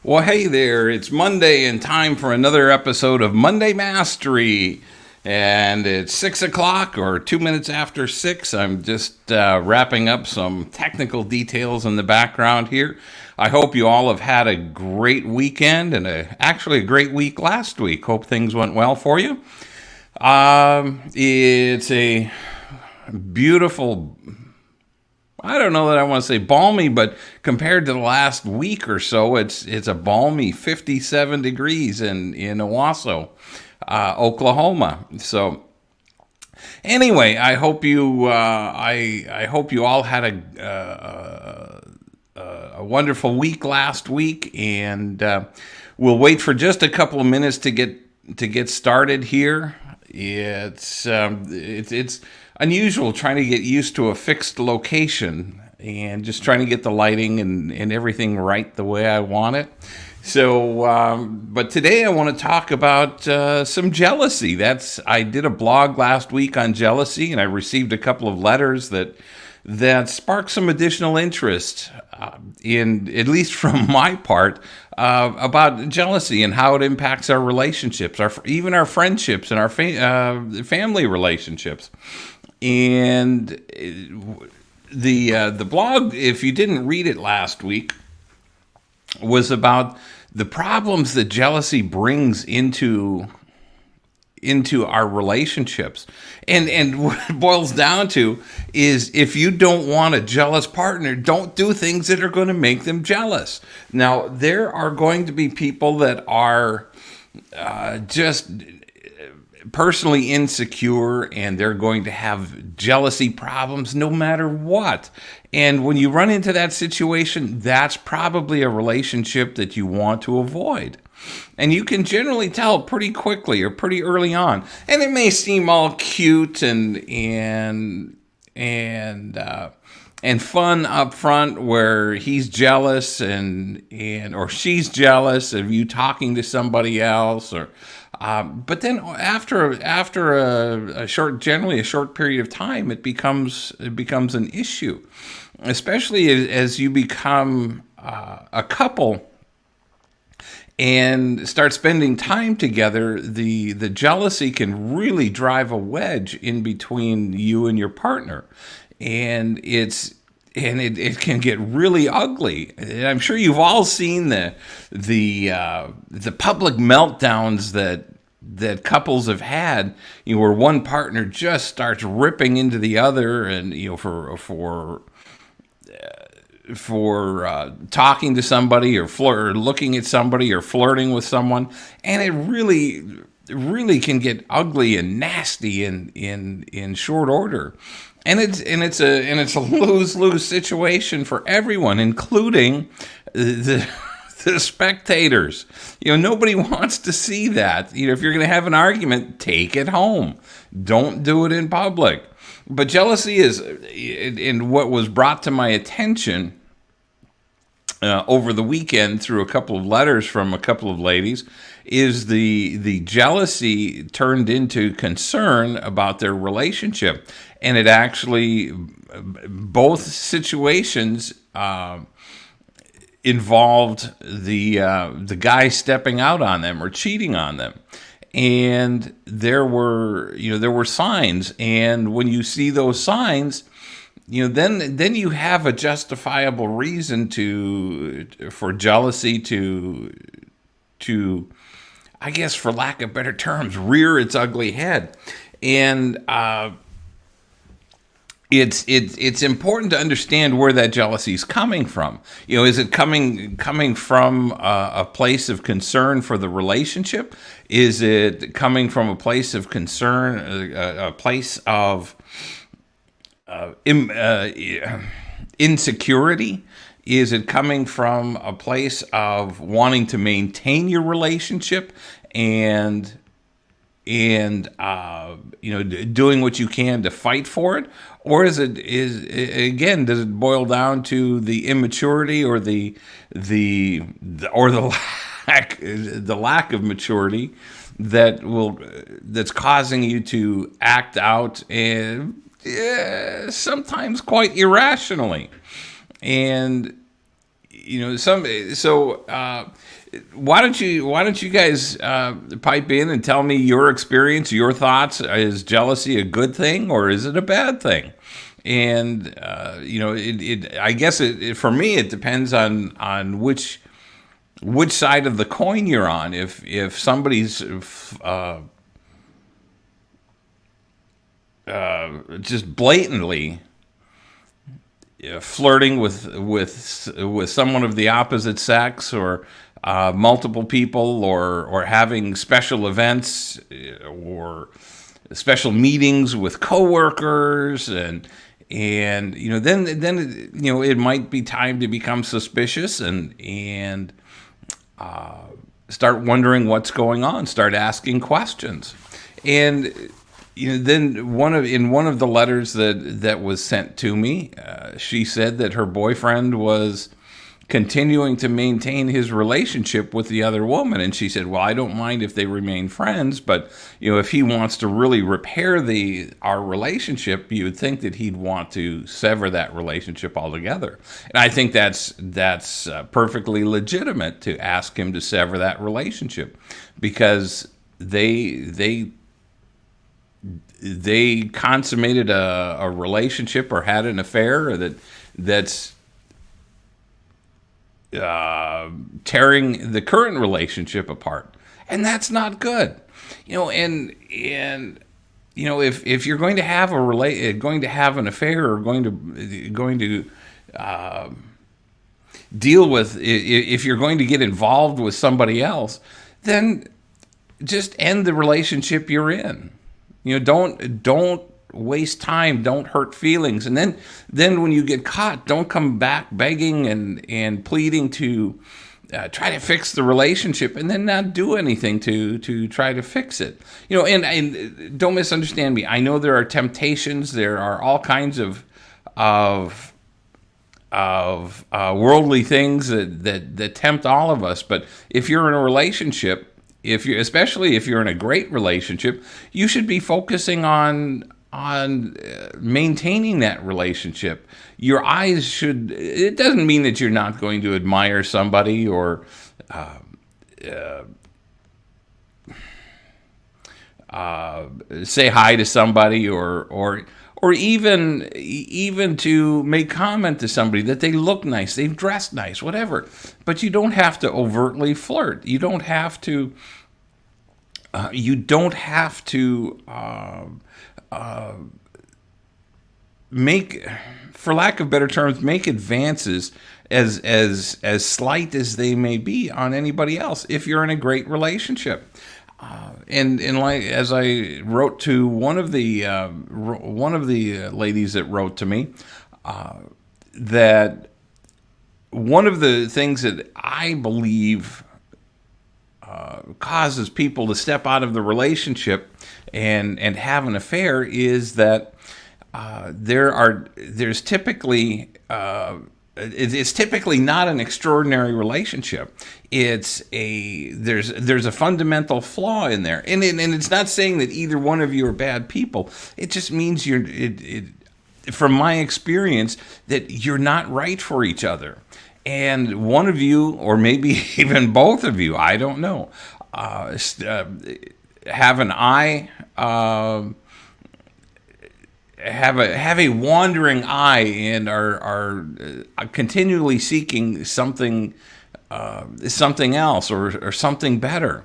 Well, hey there, it's Monday and time for another episode of Monday Mastery. And it's 6 o'clock or 2 minutes after 6. I'm just wrapping up some technical details in the background here. I hope you all have had a great weekend and actually a great week last week. Hope things went well for you. It's a beautiful, I don't know that I want to say balmy, but compared to the last week or so, it's a balmy 57 degrees in Owasso, Oklahoma. So anyway, I hope you I hope you all had a wonderful week last week, and we'll wait for just a couple of minutes to get started here. It's unusual trying to get used to a fixed location and just trying to get the lighting and everything right the way I want it. So, but today I want to talk about some jealousy. I did a blog last week on jealousy, and I received a couple of letters that sparked some additional interest, in at least from my part, about jealousy and how it impacts our relationships, even our friendships and our family relationships. And the blog, if you didn't read it last week, was about the problems that jealousy brings into our relationships. And what it boils down to is, if you don't want a jealous partner, don't do things that are going to make them jealous. Now, there are going to be people that are just personally insecure, and they're going to have jealousy problems no matter what. And when you run into that situation, that's probably a relationship that you want to avoid. And you can generally tell pretty quickly or pretty early on. And it may seem all cute and fun up front, where he's jealous or she's jealous of you talking to somebody else, or but then after generally a short period of time, it becomes an issue, especially as you become a couple and start spending time together. The jealousy can really drive a wedge in between you and your partner, and it can get really ugly. And I'm sure you've all seen the public meltdowns that couples have had, where one partner just starts ripping into the other, and for talking to somebody, or looking at somebody, or flirting with someone, and it really can get ugly and nasty in short order. And it's a lose-lose situation for everyone, including the spectators. Nobody wants to see that. If you're going to have an argument, take it home. Don't do it in public. But jealousy is, in what was brought to my attention over the weekend through a couple of letters from a couple of ladies, is the jealousy turned into concern about their relationship. And it actually, both situations involved the guy stepping out on them or cheating on them. And there were signs, and when you see those signs, then you have a justifiable reason for jealousy to, I guess, for lack of better terms, rear its ugly head. And it's important to understand where that jealousy is coming from. Is it coming from a place of concern for the relationship? Is it coming from a place of concern, a place of insecurity? Is it coming from a place of wanting to maintain your relationship and doing what you can to fight for it? Or does it boil down to the immaturity, or the lack of maturity that's causing you to act out, and sometimes quite irrationally? And why don't you guys pipe in and tell me your experience, your thoughts? Is jealousy a good thing or is it a bad thing? And I guess for me it depends on which side of the coin you're on. If somebody's just blatantly flirting with someone of the opposite sex, or multiple people, or having special events or special meetings with coworkers, and then it might be time to become suspicious and start wondering what's going on, start asking questions. And then in one of the letters that was sent to me, she said that her boyfriend was continuing to maintain his relationship with the other woman, and she said, "Well, I don't mind if they remain friends, but if he wants to really repair our relationship, you would think that he'd want to sever that relationship altogether." And I think that's perfectly legitimate to ask him to sever that relationship, because they consummated a relationship or had an affair that's tearing the current relationship apart, and that's not good. If you're going to have going to have an affair, or going to deal with, if you're going to get involved with somebody else, then just end the relationship you're in. Don't waste time, don't hurt feelings, and then when you get caught, don't come back begging and pleading to try to fix the relationship, and then not do anything to try to fix it. And don't misunderstand me. I know there are temptations, there are all kinds of worldly things that tempt all of us. But if you're in a relationship, especially if you're in a great relationship, you should be focusing on maintaining that relationship. Your eyes should. It doesn't mean that you're not going to admire somebody, or say hi to somebody, or even to make comment to somebody that they look nice, they've dressed nice, whatever. But you don't have to overtly flirt. You don't have to. Make, for lack of better terms, make advances as slight as they may be on anybody else if you're in a great relationship. And like, as I wrote to one of the ladies that wrote to me, that one of the things that I believe causes people to step out of the relationship and have an affair is that there's typically it's typically not an extraordinary relationship. There's a fundamental flaw in there, and it's not saying that either one of you are bad people. It just means from my experience, that you're not right for each other. And one of you, or maybe even both of you, I don't know, have an eye, have a wandering eye, and are continually seeking something else, or something better.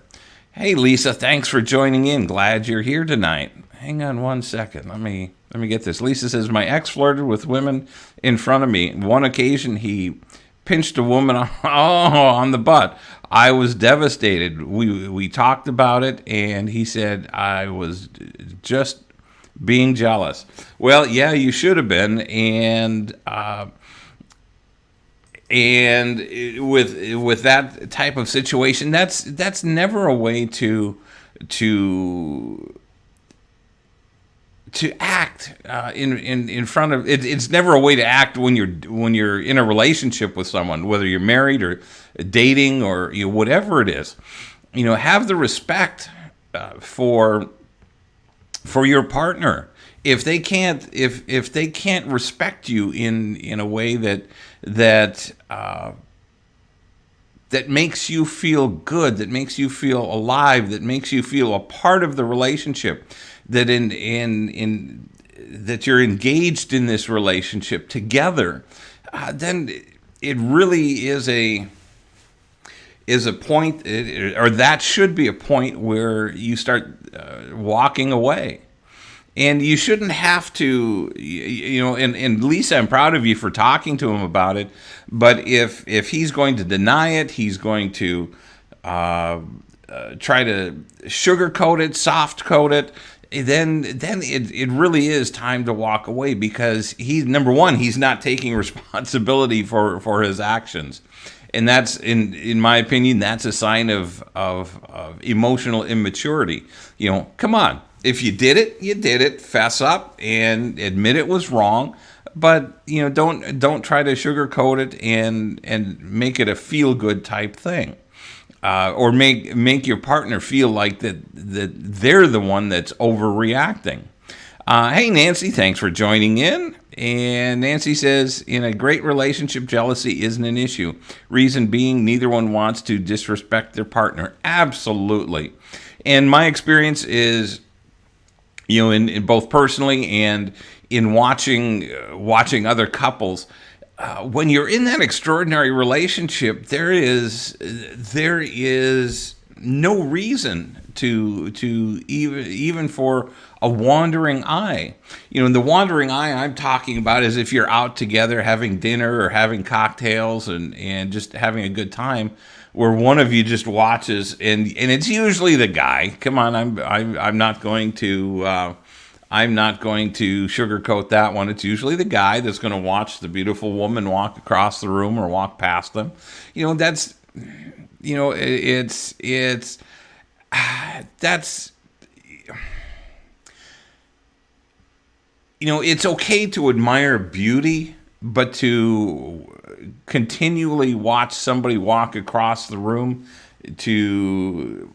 Hey, Lisa, thanks for joining in. Glad you're here tonight. Hang on one second. Let me get this. Lisa says, my ex flirted with women in front of me. One occasion, he pinched a woman on the butt. I was devastated. We talked about it, and he said I was just being jealous. Well, yeah, you should have been, and with that type of situation, that's never a way to act in front of it. It's never a way to act when you're in a relationship with someone, whether you're married or dating, or whatever it is. Have the respect for your partner. If they can't respect you in a way that that makes you feel good, that makes you feel alive, that makes you feel a part of the relationship, that in that you're engaged in this relationship together, then it really is a point, or that should be a point where you start walking away. And you shouldn't have to, and Lisa, I'm proud of you for talking to him about it. But if he's going to deny it, he's going to try to sugarcoat it, soft coat it, then it really is time to walk away, because number one, he's not taking responsibility for his actions. And that's, in my opinion, that's a sign of emotional immaturity. Come on. If you did it, you did it. Fess up and admit it was wrong. But don't try to sugarcoat it and make it a feel good type thing, or make your partner feel like that they're the one that's overreacting. Hey, Nancy, thanks for joining in. And Nancy says, in a great relationship, jealousy isn't an issue. Reason being, neither one wants to disrespect their partner. Absolutely. And my experience is, in both personally and in watching other couples, when you're in that extraordinary relationship, there is no reason to even for a wandering eye. And the wandering eye I'm talking about is if you're out together having dinner or having cocktails and just having a good time, where one of you just watches, and it's usually the guy. Come on, I'm not going to sugarcoat that one. It's usually the guy that's going to watch the beautiful woman walk across the room or walk past them. That's it's okay to admire beauty, but to continually watch somebody walk across the room, to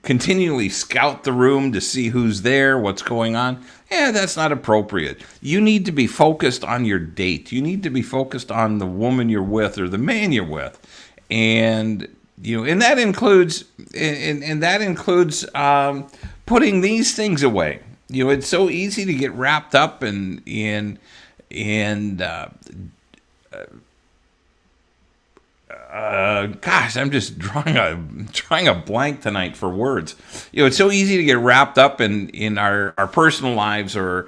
continually scout the room to see who's there, what's going on, that's not appropriate. You need to be focused on your date. You need to be focused on the woman you're with or the man you're with. And that includes putting these things away. It's so easy to get wrapped up in gosh, I'm just drawing a blank tonight for words. It's so easy to get wrapped up in our personal lives or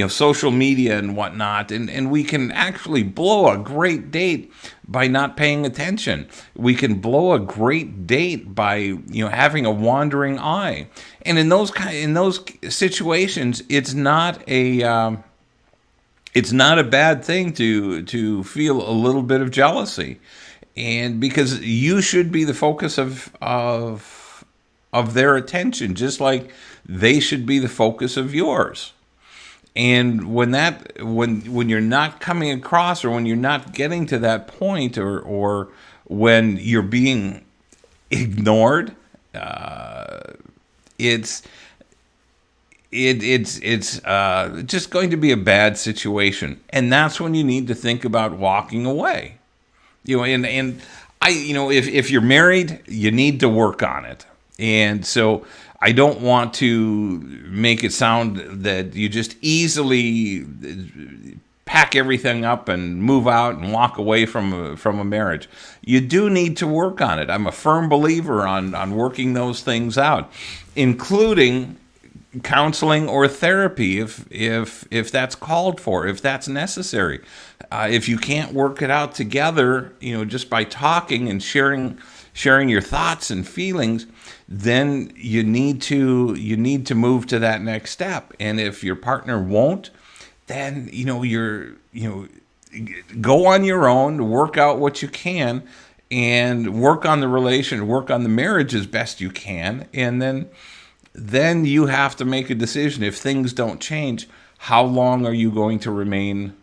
social media and whatnot, and we can actually blow a great date by not paying attention. We can blow a great date by having a wandering eye, and in those situations, it's not a bad thing to feel a little bit of jealousy. And because you should be the focus of their attention, just like they should be the focus of yours. And when you're not coming across, or when you're not getting to that point, or when you're being ignored, it's just going to be a bad situation, and that's when you need to think about walking away. If you're married, you need to work on it. And so I don't want to make it sound that you just easily pack everything up and move out and walk away from a marriage. You do need to work on it. I'm a firm believer on working those things out, including counseling or therapy if that's called for, if that's necessary. If you can't work it out together, just by talking and sharing your thoughts and feelings, then you need to move to that next step. And if your partner won't, then go on your own, work out what you can, and work on the relation, work on the marriage as best you can, and then you have to make a decision. If things don't change, how long are you going to remain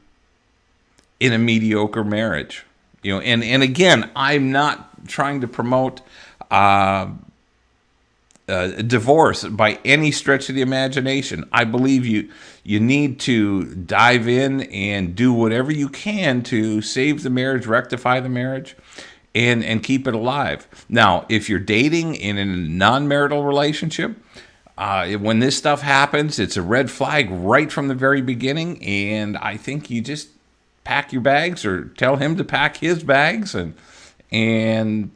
in a mediocre marriage? And again, I'm not trying to promote divorce by any stretch of the imagination. I believe you need to dive in and do whatever you can to save the marriage, rectify the marriage, and keep it alive. Now, if you're dating in a non-marital relationship, when this stuff happens, it's a red flag right from the very beginning, and I think you just pack your bags or tell him to pack his bags and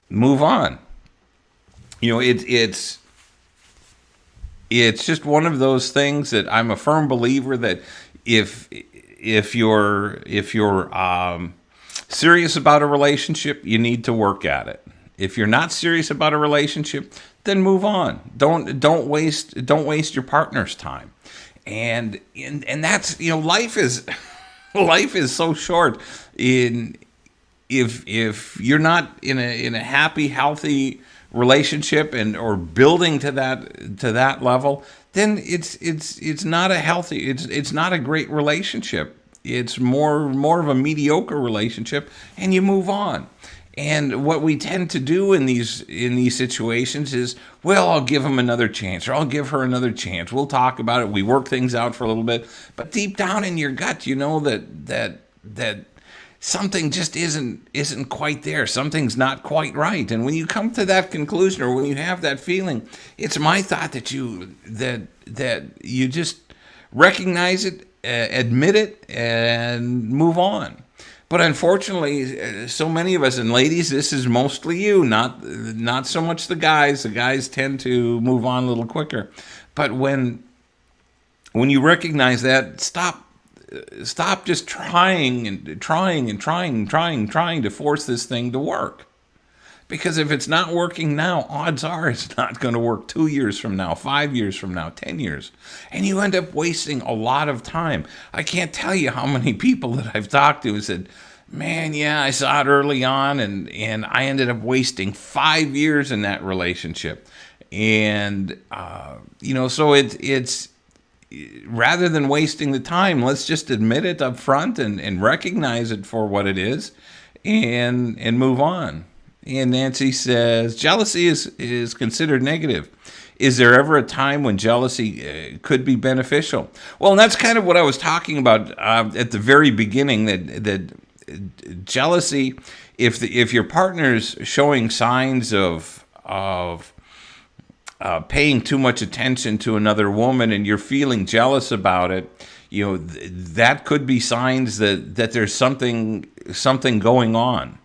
move on. It's just one of those things that I'm a firm believer that if you're serious about a relationship, you need to work at it. If you're not serious about a relationship, then move on. Don't waste your partner's time. And that's, life is so short. If you're not in a happy, healthy relationship or building to that level, then it's not a healthy, it's not a great relationship. It's more of a mediocre relationship, and you move on. And what we tend to do in these situations is, well, I'll give him another chance, or I'll give her another chance. We'll talk about it. We work things out for a little bit, but deep down in your gut, you know that something just isn't quite there. Something's not quite right. And when you come to that conclusion, or when you have that feeling, it's my thought that you just recognize it, admit it, and move on. But unfortunately, so many of us, and ladies, this is mostly you, not so much the guys. The guys tend to move on a little quicker. But when you recognize that, stop just trying to force this thing to work. Because if it's not working now, odds are it's not going to work 2 years from now, 5 years from now, 10 years. And you end up wasting a lot of time. I can't tell you how many people that I've talked to who said, man, yeah, I saw it early on, and I ended up wasting 5 years in that relationship. And, so it's rather than wasting the time, let's just admit it up front and recognize it for what it is and move on. And Nancy says, jealousy is considered negative. Is there ever a time when jealousy could be beneficial? Well, and that's kind of what I was talking about at the very beginning, that jealousy, if your partner's showing signs of paying too much attention to another woman and you're feeling jealous about it, that could be signs that there's something going on.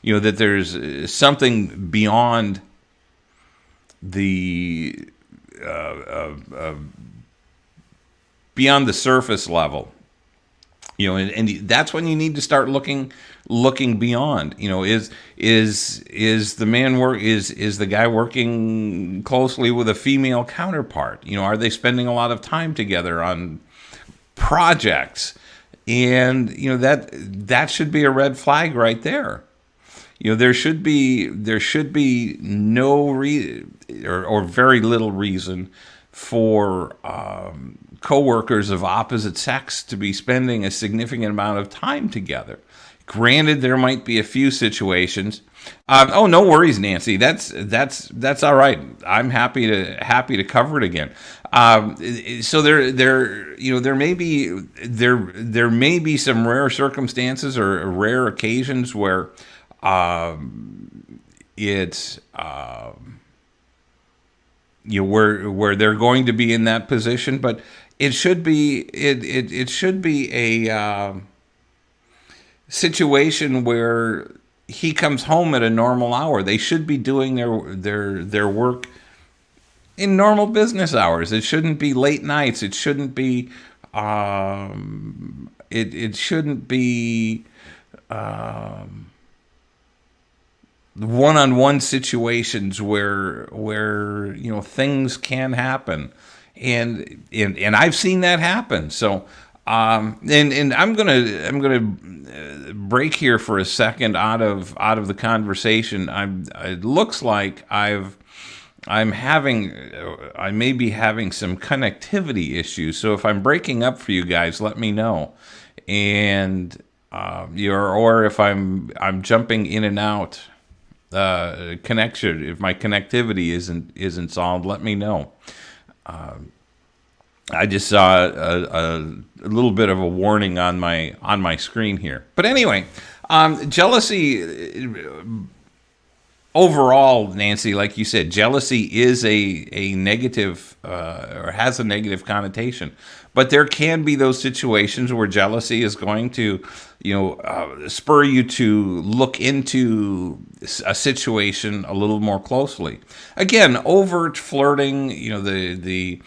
That there's something beyond the surface level. And that's when you need to start looking beyond. Is the man is the guy working closely with a female counterpart? Are they spending a lot of time together on projects? And that should be a red flag right there. There should be no or very little reason for coworkers of opposite sex to be spending a significant amount of time together. Granted, there might be a few situations. Oh, no worries, Nancy. That's all right. I'm happy to cover it again. So there may be some rare circumstances or rare occasions where it's where they're going to be in that position, but it should be a situation where he comes home at a normal hour. They should be doing their work in normal business hours. It shouldn't be late nights. It shouldn't be it shouldn't be one-on-one situations where things can happen, and I've seen that happen. So and I'm gonna break here for a second out of the conversation. It looks like I may be having some connectivity issues. So if I'm breaking up for you guys, let me know. And or if I'm jumping in and out. connection, if my connectivity isn't solved, let me know. I just saw a little bit of a warning on my screen here. But anyway, jealousy overall, Nancy, like you said, jealousy is a negative or has a negative connotation. But there can be those situations where jealousy is going to, spur you to look into a situation a little more closely. Again, overt flirting, the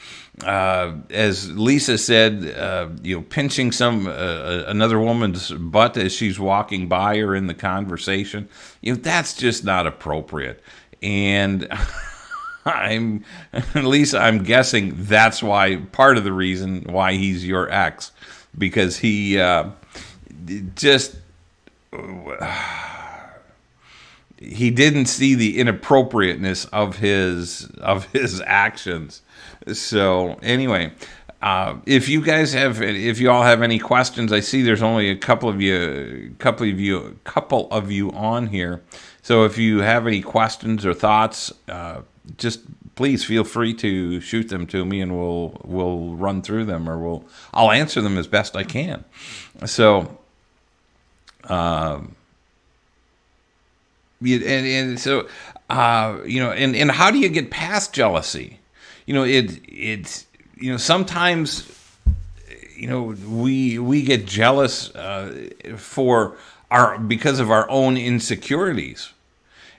as Lisa said, pinching another woman's butt as she's walking by or in the conversation, that's just not appropriate. And Lisa, I'm guessing that's why, part of the reason why he's your ex, because he just he didn't see the inappropriateness of his actions. So anyway, if you all have any questions, I see there's only a couple of you on here. So if you have any questions or thoughts, just please feel free to shoot them to me, and we'll run through them, or I'll answer them as best I can. So, and so, and how do you get past jealousy? Sometimes, we get jealous because of our own insecurities.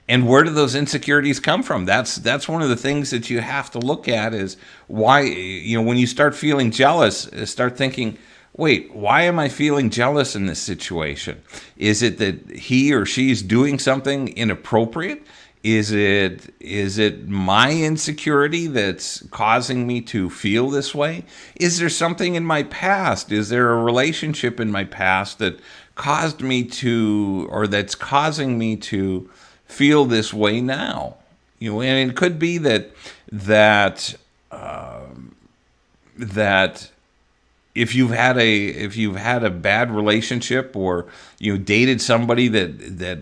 And where do those insecurities come from? That's one of the things that you have to look at, is why, when you start feeling jealous, start thinking, wait, why am I feeling jealous in this situation? Is it that he or she's doing something inappropriate? Is it my insecurity that's causing me to feel this way? Is there something in my past? Is there a relationship in my past that caused me to, or that's causing me to feel this way now? And it could be that if you've had a bad relationship, or dated somebody that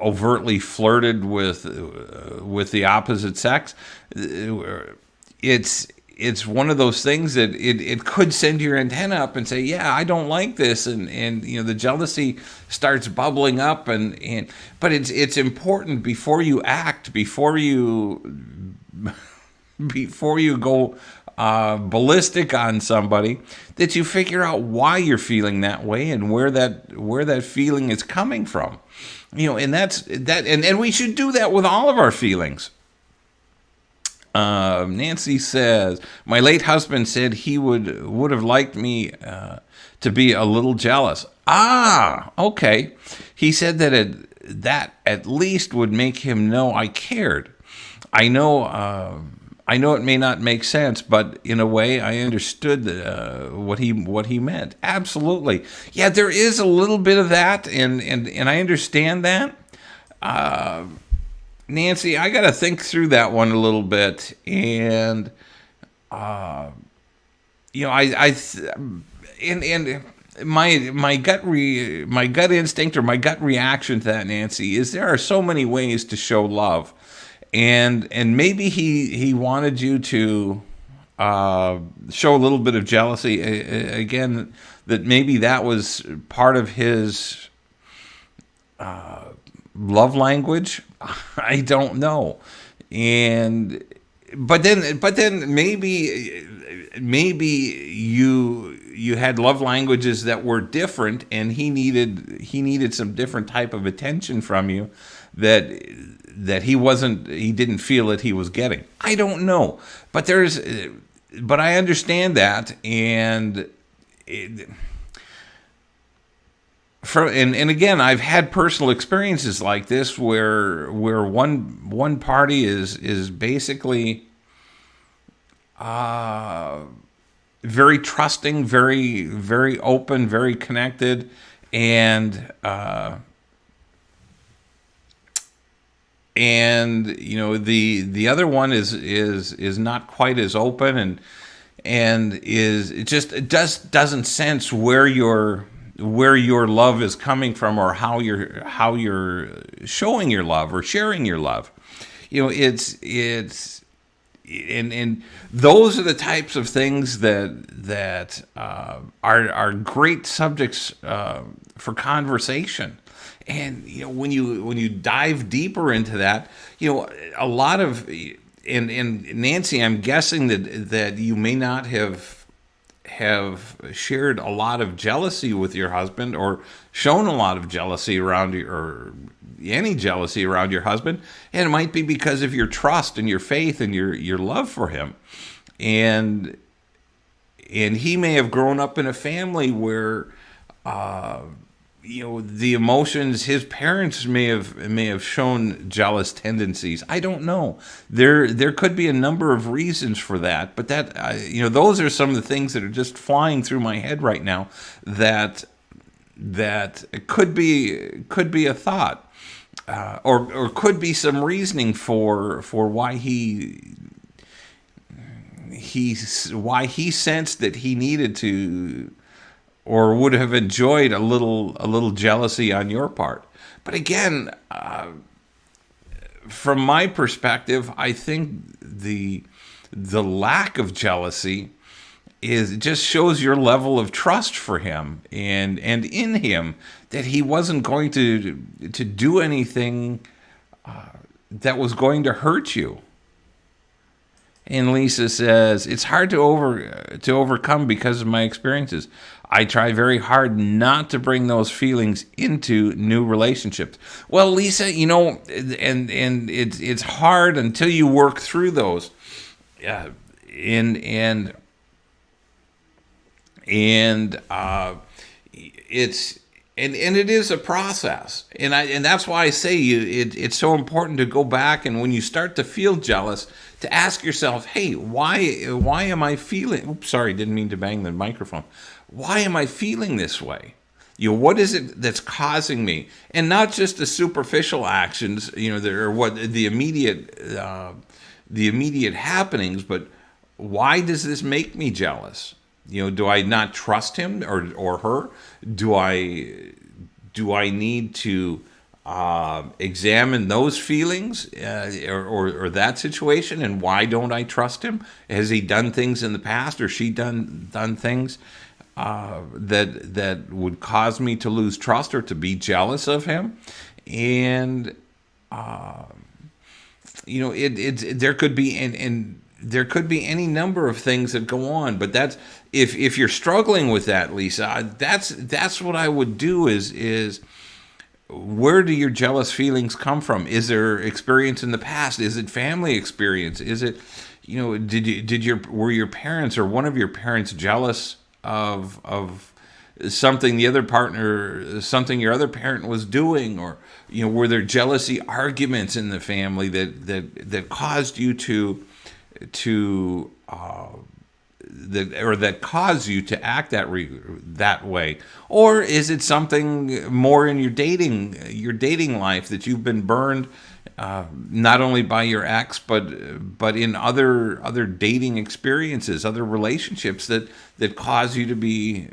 overtly flirted with the opposite sex, it's one of those things that it could send your antenna up and say, yeah, I don't like this, and the jealousy starts bubbling up, but it's important before you act, before you go ballistic on somebody, that you figure out why you're feeling that way and where that feeling is coming from. And that's that, and we should do that with all of our feelings. Nancy says, my late husband said he would have liked me to be a little jealous. Okay. He said that at least would make him know I cared. I know it may not make sense, but in a way, I understood what he meant. Absolutely, yeah. There is a little bit of that, and I understand that. Nancy, I got to think through that one a little bit, and my gut instinct, or my gut reaction to that, Nancy, is there are so many ways to show love. And maybe he wanted you to show a little bit of jealousy. Again, that maybe that was part of his love language. I don't know. But then maybe you had love languages that were different, and he needed some different type of attention from you that he didn't feel that he was getting. I don't know, but I understand that, and again, I've had personal experiences like this where one party is basically very trusting, very very open, very connected, and the other one is not quite as open, and it just doesn't sense where your where your love is coming from, or how you're showing your love or sharing your love. It's and those are the types of things that are great subjects for conversation. And when you dive deeper into that, a lot of, and Nancy, I'm guessing that you may not have shared a lot of jealousy with your husband, or shown a lot of jealousy around you, or any jealousy around your husband, and it might be because of your trust and your faith and your love for him. And he may have grown up in a family where the emotions, his parents may have shown jealous tendencies. I don't know. There could be a number of reasons for that, but that those are some of the things that are just flying through my head right now. That could be a thought, or could be some reasoning for why he sensed that he needed to, or would have enjoyed a little jealousy on your part. But again, from my perspective, I think the lack of jealousy just shows your level of trust for him and in him, that he wasn't going to do anything that was going to hurt you. And Lisa says, it's hard to overcome because of my experiences. I try very hard not to bring those feelings into new relationships. Well, Lisa, and it's hard until you work through those. It is a process, and that's why I say it's so important to go back, and when you start to feel jealous, to ask yourself, hey, why am I feeling? Oops, sorry, didn't mean to bang the microphone. Why am I feeling this way? What is it that's causing me? And not just the superficial actions, or what the immediate happenings, but why does this make me jealous? Do I not trust him or her? Do I need to examine those feelings or that situation, and why don't I trust him? Has he done things in the past, or she done things that would cause me to lose trust or to be jealous of him? And there could be and there could be any number of things that go on, but that's if you're struggling with that, Lisa, that's what I would do is where do your jealous feelings come from? Is there experience in the past? Is it family experience? Is it, were your parents or one of your parents jealous of something your other parent was doing, or were there jealousy arguments in the family that caused you that cause you to act that way? Or is it something more in your dating life, that you've been burned not only by your ex but in other dating experiences, other relationships that cause you to be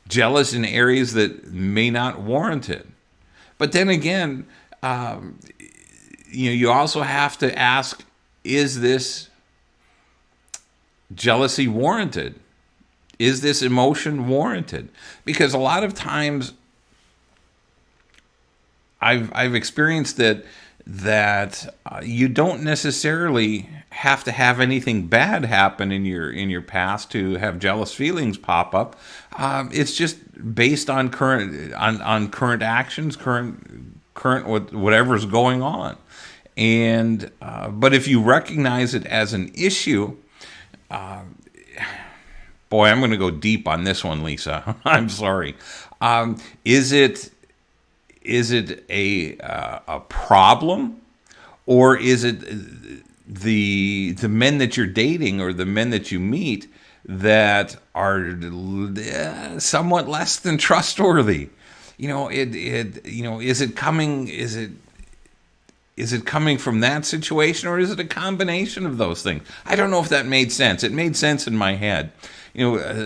jealous in areas that may not warrant it? But then again, you also have to ask, is this jealousy warranted? Is this emotion warranted? Because a lot of times I've experienced that you don't necessarily have to have anything bad happen in your past to have jealous feelings pop up. It's just based on current actions, current whatever's going on. And but if you recognize it as an issue, boy, I'm going to go deep on this one, Lisa. I'm sorry. Is it a problem, or is it the men that you're dating or the men that you meet that are somewhat less than trustworthy? Is it coming from that situation, or is it a combination of those things? I don't know if that made sense. It made sense in my head.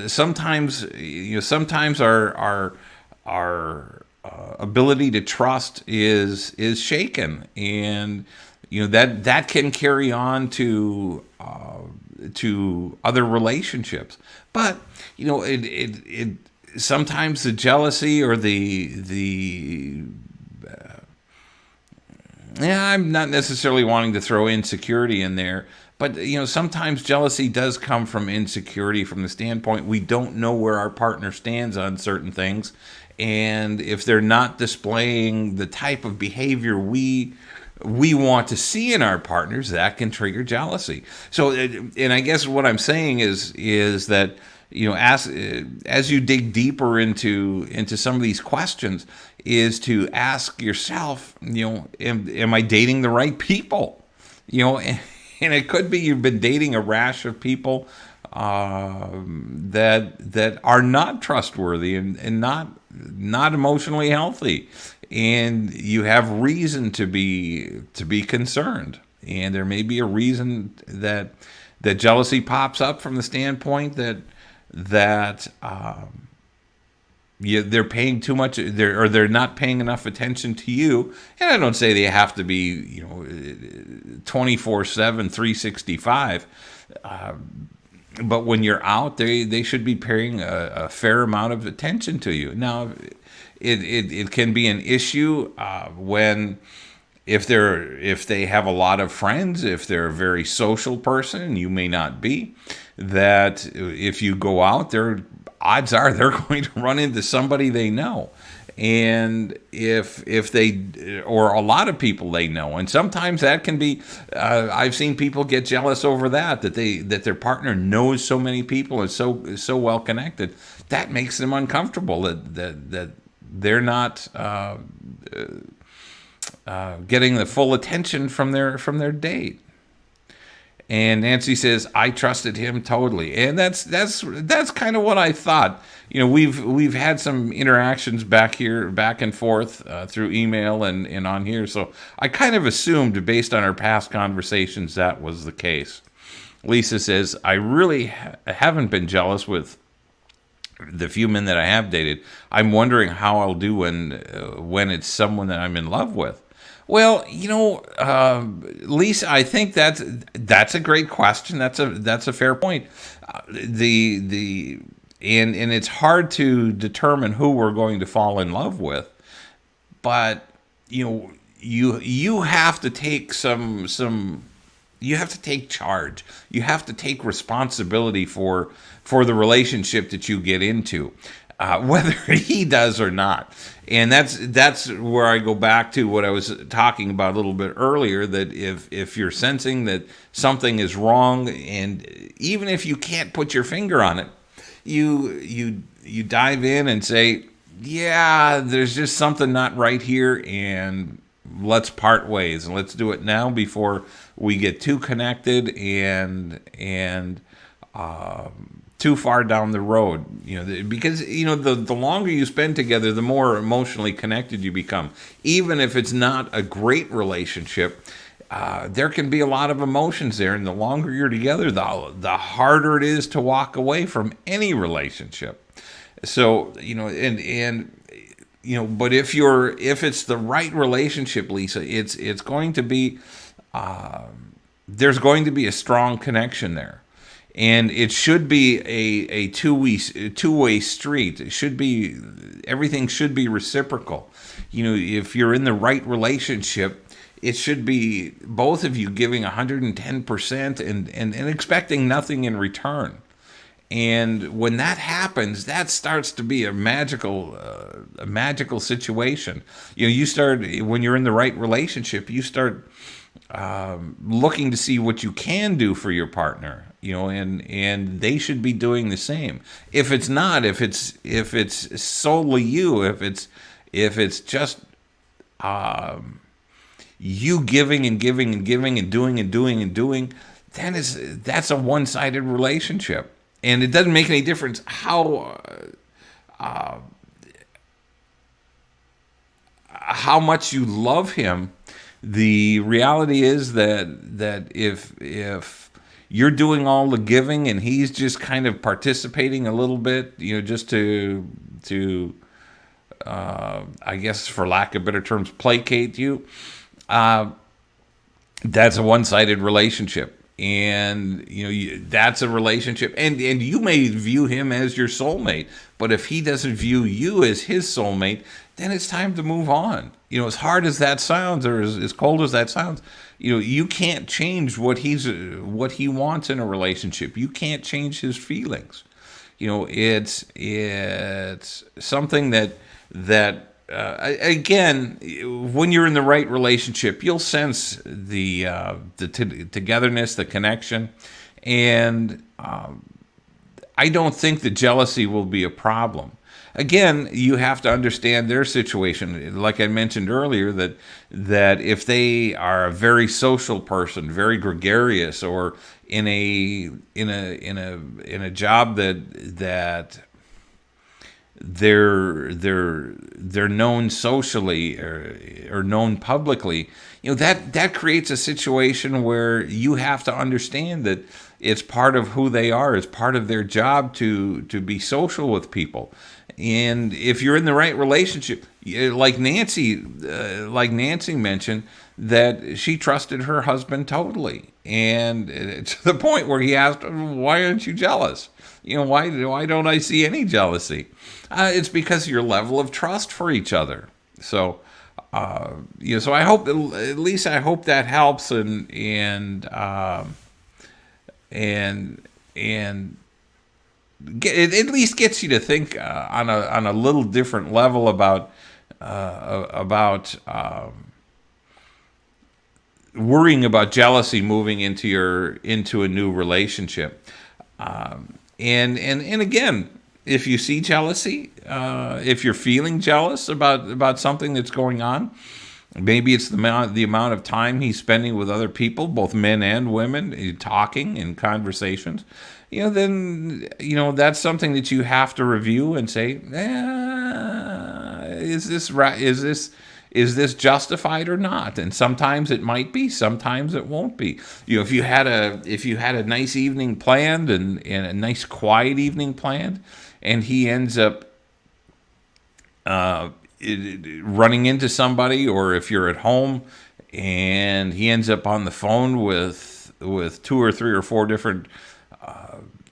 sometimes our ability to trust is shaken, and that can carry on to other relationships. But it sometimes the jealousy or the yeah, I'm not necessarily wanting to throw insecurity in there, but sometimes jealousy does come from insecurity, from the standpoint we don't know where our partner stands on certain things, and if they're not displaying the type of behavior we want to see in our partners, that can trigger jealousy. So, and I guess what I'm saying is that as you dig deeper into some of these questions, is to ask yourself, am I dating the right people? And it could be you've been dating a rash of people that are not trustworthy and not emotionally healthy, and you have reason to be concerned. And there may be a reason that jealousy pops up from the standpoint that they're paying too much, they're not paying enough attention to you. And I don't say they have to be 24/7, 365. But when you're out, they should be paying a fair amount of attention to you. Now, it can be an issue when if they have a lot of friends, if they're a very social person, and you may not be, that if you go out there, odds are they're going to run into somebody they know. And if they, or a lot of people they know, and sometimes that can be, I've seen people get jealous over that their partner knows so many people and so well connected, that makes them uncomfortable, that they're not getting the full attention from their date. And Nancy says, I trusted him totally. And that's kind of what I thought. We've had some interactions back and forth through email and on here. So I kind of assumed, based on our past conversations, that was the case. Lisa says, I really haven't been jealous with the few men that I have dated. I'm wondering how I'll do when it's someone that I'm in love with. Well, Lisa, I think that's a great question. That's a fair point. And it's hard to determine who we're going to fall in love with, but you have to take you have to take charge. You have to take responsibility for the relationship that you get into, whether he does or not. And that's where I go back to what I was talking about a little bit earlier, that if you're sensing that something is wrong, and even if you can't put your finger on it, you dive in and say, yeah, there's just something not right here, and let's part ways, and let's do it now before we get too connected and too far down the road, because the longer you spend together, the more emotionally connected you become. Even if it's not a great relationship, there can be a lot of emotions there, and the longer you're together, the harder it is to walk away from any relationship. So but if it's the right relationship, Lisa, it's going to be there's going to be a strong connection there. And it should be a two-way street. Everything should be reciprocal. If you're in the right relationship, it should be both of you giving 110% and expecting nothing in return. And when that happens, that starts to be a magical situation. You start, when you're in the right relationship, you start looking to see what you can do for your partner, and they should be doing the same. If it's not, if it's solely you, if it's just you giving and giving and giving and doing and doing and doing, then that's a one-sided relationship, and it doesn't make any difference how much you love him. The reality is that if you're doing all the giving and he's just kind of participating a little bit, just to I guess, for lack of better terms, placate you, that's a one-sided relationship. And that's a relationship, and you may view him as your soulmate, but if he doesn't view you as his soulmate, then it's time to move on. As hard as that sounds, or as cold as that sounds, you can't change what he wants in a relationship. You can't change his feelings. It's something that again, when you're in the right relationship, you'll sense the togetherness, the connection, and I don't think the jealousy will be a problem. Again, you have to understand their situation. Like I mentioned earlier, that if they are a very social person, very gregarious, or in a job that they're known socially or known publicly, that creates a situation where you have to understand that it's part of who they are. It's part of their job to be social with people. And if you're in the right relationship, like Nancy mentioned, that she trusted her husband totally, and to the point where he asked, "Why aren't you jealous? Why don't I see any jealousy?" It's because of your level of trust for each other. So, so I hope, at least I hope that helps, and at least gets you to think on a little different level about worrying about jealousy moving into a new relationship. And again, if you see jealousy, if you're feeling jealous about something that's going on, maybe it's the amount of time he's spending with other people, both men and women, talking in conversations, then that's something that you have to review and say, is this right? Is this justified or not? And sometimes it might be, sometimes it won't be. If you had a nice evening planned and a nice quiet evening planned, and he ends up running into somebody, or if you're at home and he ends up on the phone with 2 or 3 or 4 different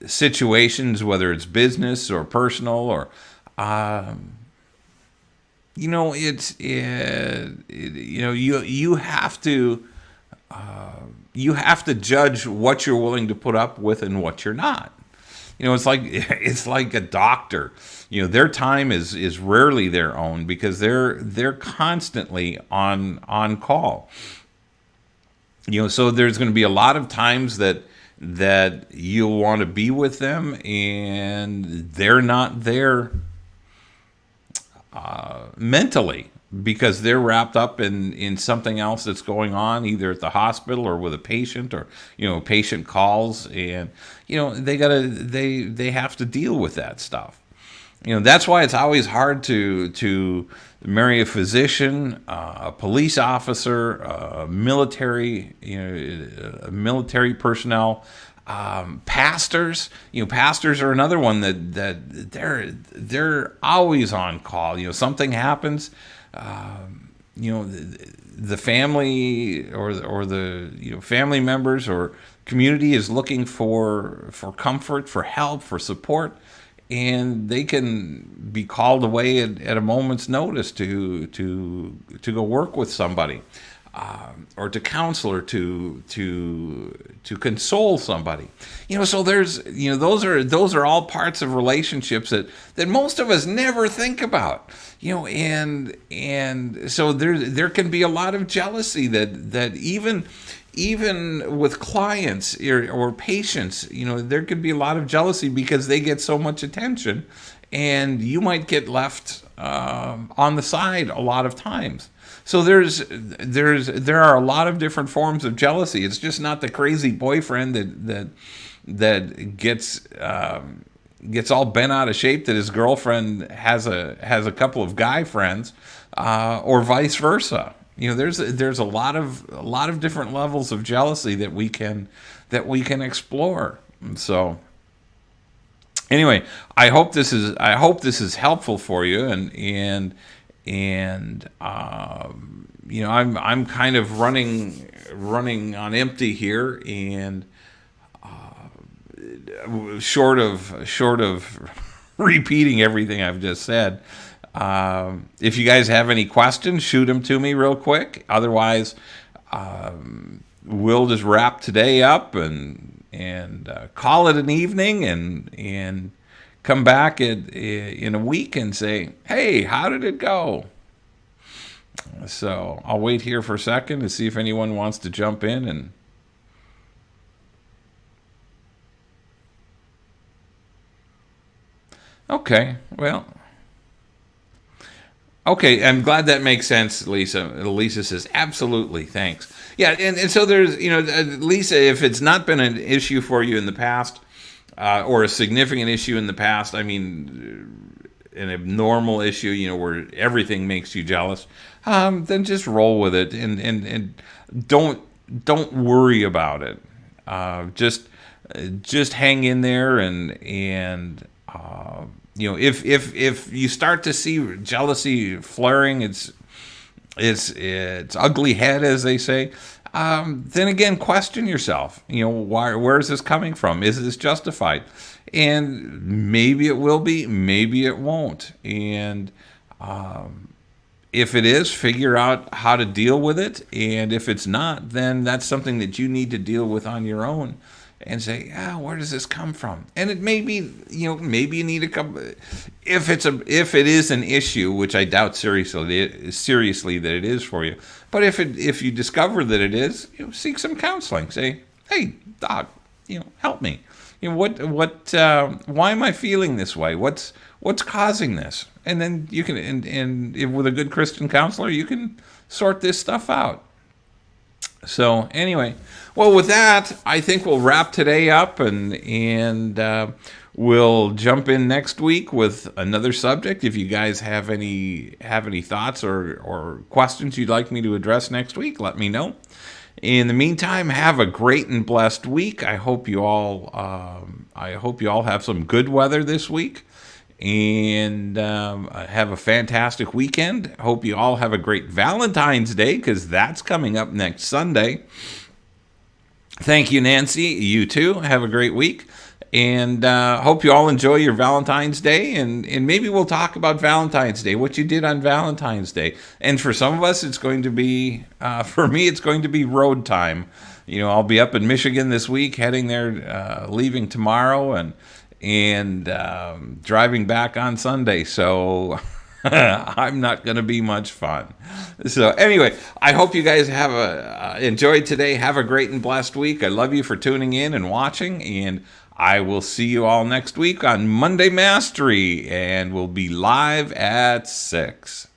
situations, whether it's business or personal, or you have to judge what you're willing to put up with and what you're not. It's like a doctor. Their time is rarely their own, because they're constantly on call. So there's going to be a lot of times that you'll want to be with them, and they're not there mentally, because they're wrapped up in something else that's going on, either at the hospital or with a patient, or patient calls, and they have to deal with that stuff. That's why it's always hard to marry a physician, a police officer, military personnel, pastors. Pastors are another one that they're always on call. Something happens, the family or the family members or community is looking for comfort, for help, for support, and they can be called away at a moment's notice to go work with somebody, or to counsel, or to console somebody. So there's those are all parts of relationships that most of us never think about. And so there can be a lot of jealousy that even with clients or patients, there could be a lot of jealousy because they get so much attention, and you might get left on the side a lot of times. So there are a lot of different forms of jealousy. It's just not the crazy boyfriend that gets all bent out of shape that his girlfriend has a couple of guy friends, or vice versa. There's a lot of different levels of jealousy that we can that we can explore. So anyway, I hope this is helpful for you, and I'm kind of running on empty here, and short of repeating everything I've just said. If you guys have any questions, shoot them to me real quick. Otherwise, we'll just wrap today up and call it an evening, and come back in a week and say, hey, how did it go? So I'll wait here for a second to see if anyone wants to jump in. And okay, well, okay, I'm glad that makes sense, Lisa. Lisa says, absolutely, thanks. Yeah, and so there's, Lisa, if it's not been an issue for you in the past, or a significant issue in the past, I mean, an abnormal issue, where everything makes you jealous, then just roll with it, and don't worry about it. Just hang in there, and if you start to see jealousy flaring, it's ugly head, as they say. Then again, question yourself. Where is this coming from? Is this justified? And maybe it will be, maybe it won't. And if it is, figure out how to deal with it. And if it's not, then that's something that you need to deal with on your own. And say, where does this come from? And it may be, maybe you need a couple. If it is an issue, which I doubt seriously that it is for you, but if you discover that it is, seek some counseling. Say, hey, doc, help me. Why am I feeling this way? What's causing this? And then you can, and with a good Christian counselor, you can sort this stuff out. So anyway, well, with that, I think we'll wrap today up, and we'll jump in next week with another subject. If you guys have any thoughts or questions you'd like me to address next week, let me know. In the meantime, have a great and blessed week. I hope you all have some good weather this week, and have a fantastic weekend. Hope you all have a great Valentine's Day, because that's coming up next Sunday. Thank you, Nancy. You too. Have a great week, and hope you all enjoy your Valentine's Day, and maybe we'll talk about Valentine's Day, what you did on Valentine's Day. And for some of us, it's going to be, for me, it's going to be road time. I'll be up in Michigan this week, heading there, leaving tomorrow, and driving back on Sunday. So I'm not going to be much fun. So anyway, I hope you guys have enjoyed today. Have a great and blessed week. I love you for tuning in and watching, and I will see you all next week on Monday Mastery, and we'll be live at 6.